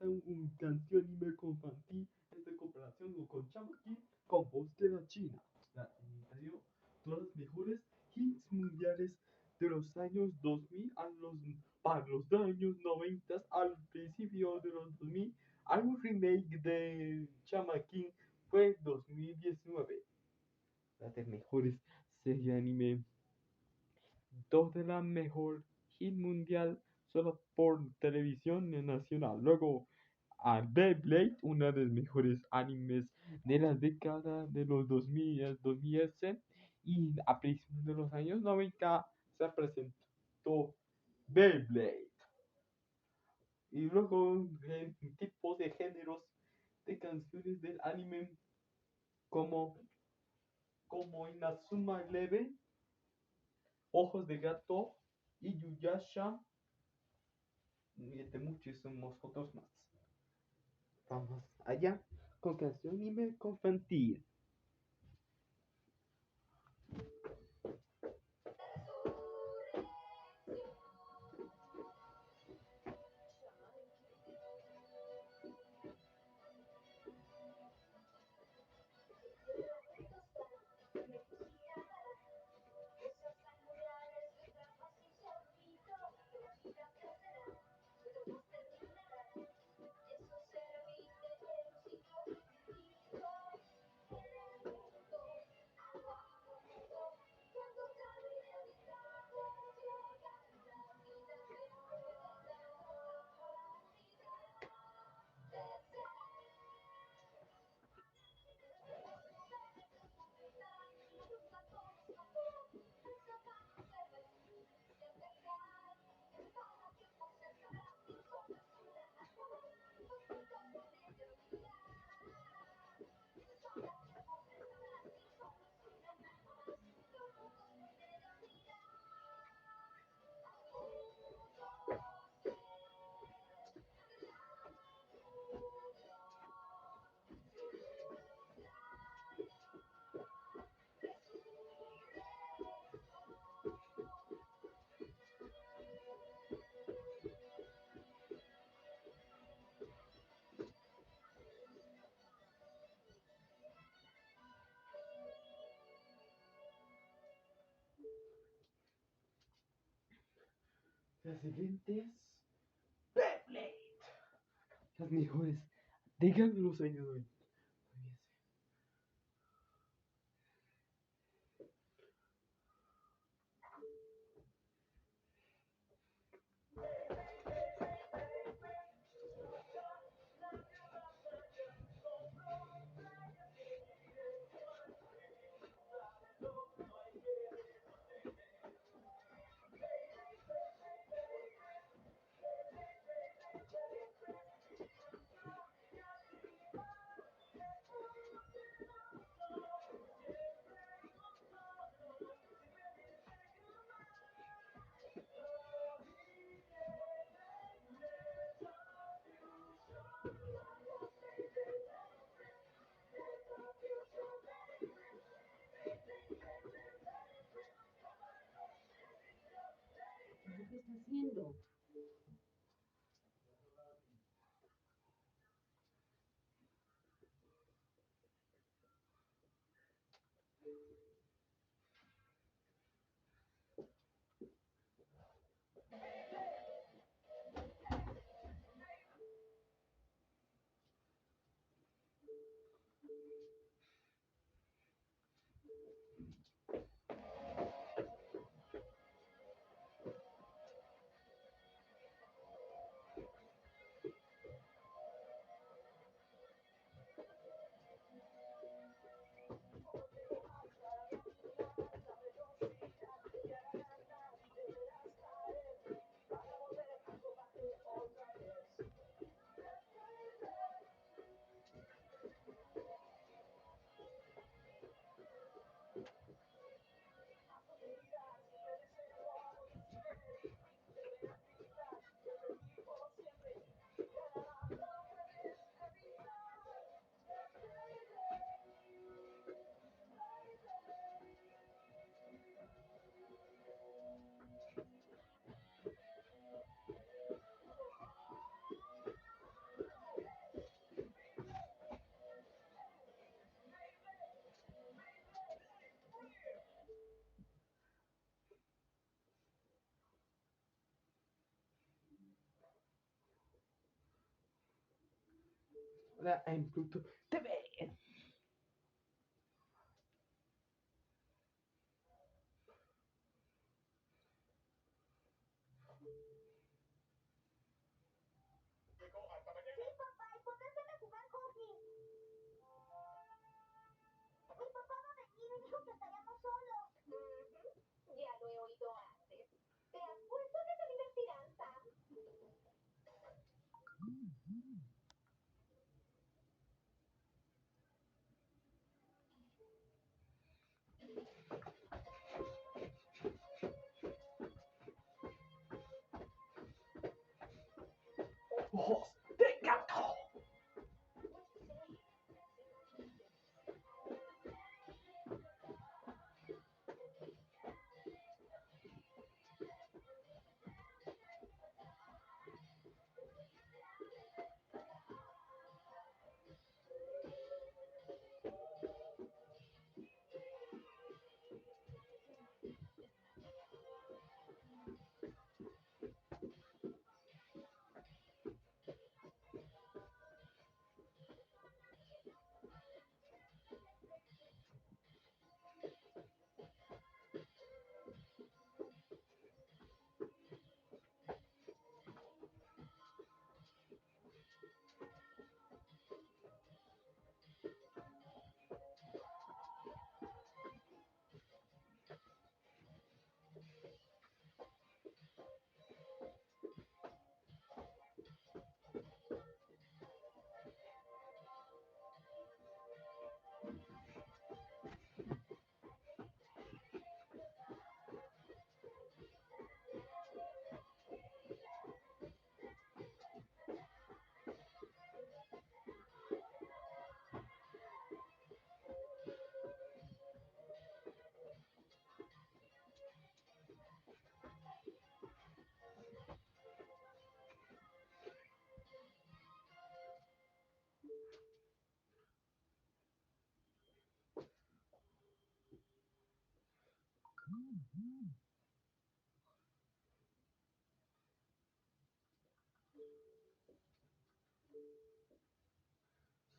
un canción anime infantil es de cooperación con Chamaki con voz de la China. La dio todos los mejores hits mundiales de los años 2000 para los años 90 al principio de los 2000. Hay un remake de Chamakin fue 2019. Las de mejores serie anime. Dos de la mejor hit mundial solo por televisión nacional. Luego a Beyblade, una de los mejores animes de la década de los 2000 y a principios de los años 90 se presentó Beyblade. Y luego tipos de géneros de canciones del anime como, como Inazuma Eleven, Ojos de Gato y Yuyasha y de muchísimos otros más. Vamos allá con canción anime infantil. Las siguientes Beyblade. Las mejores. Díganme los años 90. En Pluto TV. Sí, papá, ¿y cuándo van a jugar hockey? Mi papá va a venir y dijo que estaríamos solos. Ya lo he oído antes. Te apuesto que te divertirán, Sam. Ojos de gato.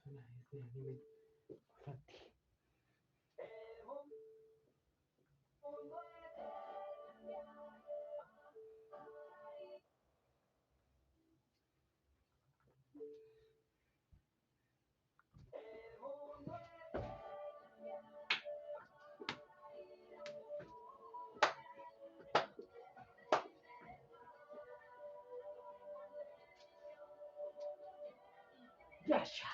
Suena ese anime infantil. Yasha.